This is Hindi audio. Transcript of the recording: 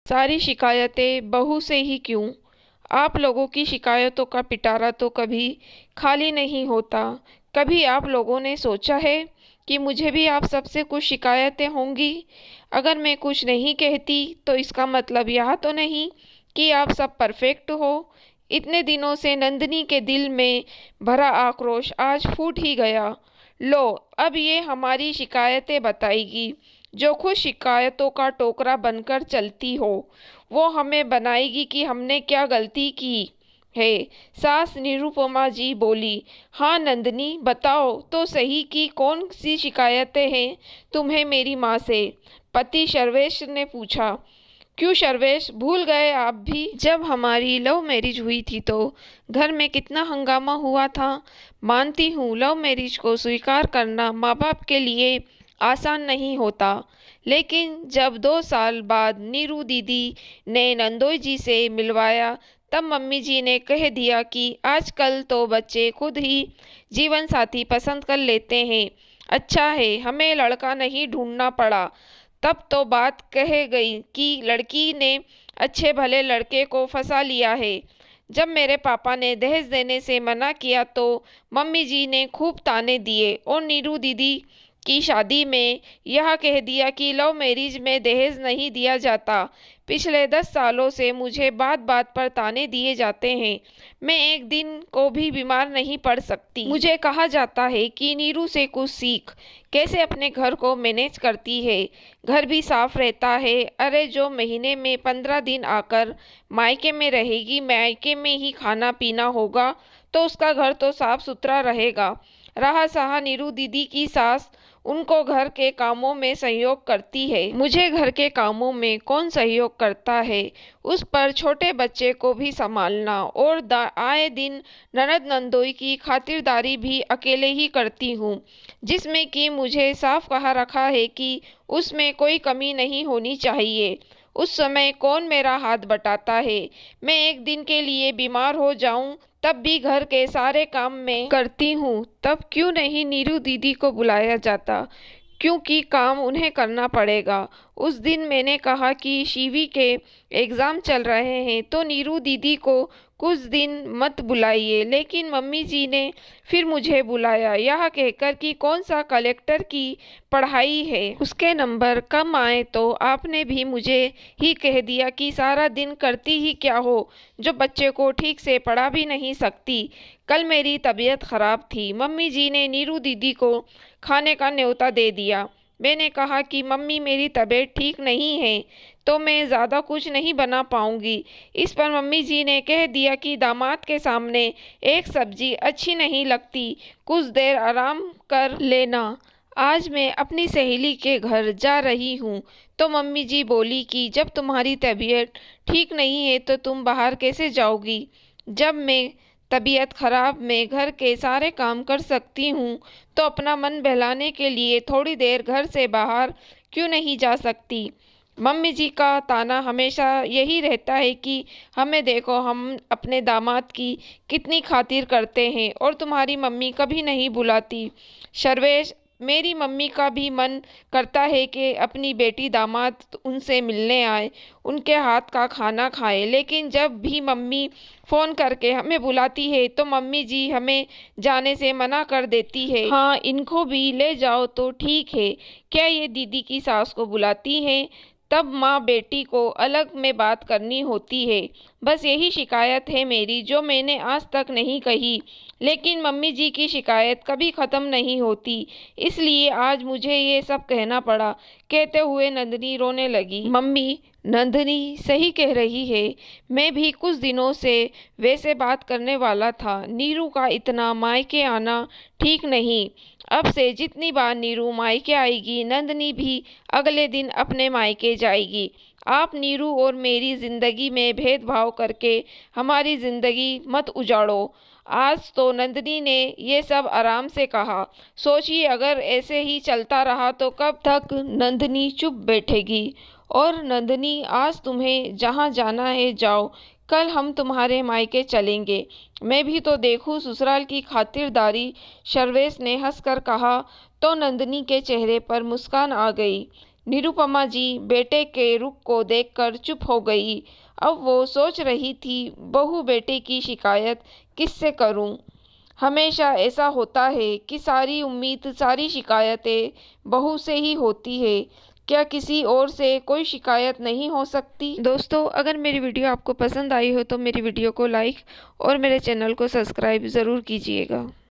सारी शिकायतें बहू से ही क्यों? आप लोगों की शिकायतों का पिटारा तो कभी खाली नहीं होता। कभी आप लोगों ने सोचा है कि मुझे भी आप सबसे कुछ शिकायतें होंगी? अगर मैं कुछ नहीं कहती तो इसका मतलब यह तो नहीं कि आप सब परफेक्ट हो। इतने दिनों से नंदिनी के दिल में भरा आक्रोश आज फूट ही गया। लो, अब ये हमारी शिकायतें बताएगी। जो खुद शिकायतों का टोकरा बनकर चलती हो, वो हमें बनाएगी कि हमने क्या गलती की है। सास निरुपमा जी बोली। हाँ नंदिनी, बताओ तो सही कि कौन सी शिकायतें हैं तुम्हें मेरी माँ से? पति सर्वेश ने पूछा। क्यों सर्वेश, भूल गए आप भी? जब हमारी लव मैरिज हुई थी तो घर में कितना हंगामा हुआ था। मानती हूँ लव मैरिज को स्वीकार करना माँ बाप के लिए आसान नहीं होता, लेकिन जब 2 साल बाद नीरू दीदी ने नंदोई जी से मिलवाया तब मम्मी जी ने कह दिया कि आजकल तो बच्चे खुद ही जीवन साथी पसंद कर लेते हैं। अच्छा है हमें लड़का नहीं ढूंढना पड़ा। तब तो बात कह गई कि लड़की ने अच्छे भले लड़के को फंसा लिया है। जब मेरे पापा ने दहेज देने से मना किया तो मम्मी जी ने खूब ताने दिए और नीरू दीदी की शादी में यह कह दिया कि लव मैरिज में दहेज नहीं दिया जाता। पिछले 10 सालों से मुझे बात बात पर ताने दिए जाते हैं। मैं एक दिन को भी बीमार नहीं पड़ सकती। मुझे कहा जाता है कि नीरू से कुछ सीख, कैसे अपने घर को मैनेज करती है। घर भी साफ रहता है। अरे जो महीने में 15 दिन आकर मायके में रहेगी, मायके में ही खाना पीना होगा तो उसका घर तो साफ सुथरा रहेगा। रहा सहा नीरू दीदी की सास, उनको घर के कामों में सहयोग करती है। मुझे घर के कामों में कौन सहयोग करता है? उस पर छोटे बच्चे को भी संभालना और आए दिन ननद नंदोई की खातिरदारी भी अकेले ही करती हूँ, जिसमें कि मुझे साफ कहा रखा है कि उसमें कोई कमी नहीं होनी चाहिए। उस समय कौन मेरा हाथ बटाता है? मैं एक दिन के लिए बीमार हो जाऊं तब भी घर के सारे काम मैं करती हूँ। तब क्यों नहीं नीरू दीदी को बुलाया जाता? क्योंकि काम उन्हें करना पड़ेगा। उस दिन मैंने कहा कि शिवी के एग्ज़ाम चल रहे हैं तो नीरू दीदी को कुछ दिन मत बुलाइए, लेकिन मम्मी जी ने फिर मुझे बुलाया, यह कहकर कि कौन सा कलेक्टर की पढ़ाई है, उसके नंबर कम आए तो आपने भी मुझे ही कह दिया कि सारा दिन करती ही क्या हो, जो बच्चे को ठीक से पढ़ा भी नहीं सकती। कल मेरी तबीयत खराब थी। मम्मी जी ने नीरू दीदी को खाने का न्योता दे दिया। मैंने कहा कि मम्मी मेरी तबीयत ठीक नहीं है तो मैं ज़्यादा कुछ नहीं बना पाऊंगी। इस पर मम्मी जी ने कह दिया कि दामाद के सामने एक सब्जी अच्छी नहीं लगती, कुछ देर आराम कर लेना। आज मैं अपनी सहेली के घर जा रही हूँ तो मम्मी जी बोली कि जब तुम्हारी तबीयत ठीक नहीं है तो तुम बाहर कैसे जाओगी? जब मैं तबीयत खराब में घर के सारे काम कर सकती हूँ तो अपना मन बहलाने के लिए थोड़ी देर घर से बाहर क्यों नहीं जा सकती? मम्मी जी का ताना हमेशा यही रहता है कि हमें देखो हम अपने दामाद की कितनी खातिर करते हैं और तुम्हारी मम्मी कभी नहीं बुलाती। सर्वेश, मेरी मम्मी का भी मन करता है कि अपनी बेटी दामाद उनसे मिलने आए, उनके हाथ का खाना खाए, लेकिन जब भी मम्मी फ़ोन करके हमें बुलाती है तो मम्मी जी हमें जाने से मना कर देती है। हाँ, इनको भी ले जाओ तो ठीक है, क्या ये दीदी की सास को बुलाती हैं? तब माँ बेटी को अलग में बात करनी होती है। बस यही शिकायत है मेरी जो मैंने आज तक नहीं कही, लेकिन मम्मी जी की शिकायत कभी ख़त्म नहीं होती, इसलिए आज मुझे ये सब कहना पड़ा। कहते हुए नंदिनी रोने लगी। मम्मी, नंदिनी सही कह रही है। मैं भी कुछ दिनों से वैसे बात करने वाला था। नीरू का इतना मायके आना ठीक नहीं। अब से जितनी बार नीरू मायके आएगी, नंदिनी भी अगले दिन अपने मायके जाएगी। आप नीरू और मेरी ज़िंदगी में भेदभाव करके हमारी ज़िंदगी मत उजाड़ो। आज तो नंदिनी ने ये सब आराम से कहा। सोचिए अगर ऐसे ही चलता रहा तो कब तक नंदिनी चुप बैठेगी। और नंदिनी, आज तुम्हें जहाँ जाना है जाओ, कल हम तुम्हारे मायके चलेंगे। मैं भी तो देखूं ससुराल की खातिरदारी, सर्वेश ने हंसकर कहा तो नंदिनी के चेहरे पर मुस्कान आ गई। निरुपमा जी बेटे के रुख को देखकर चुप हो गई। अब वो सोच रही थी, बहू बेटे की शिकायत किससे करूं? हमेशा ऐसा होता है कि सारी उम्मीद, सारी शिकायतें बहू से ही होती है। क्या किसी और से कोई शिकायत नहीं हो सकती? दोस्तों, अगर मेरी वीडियो आपको पसंद आई हो तो मेरी वीडियो को लाइक और मेरे चैनल को सब्सक्राइब ज़रूर कीजिएगा।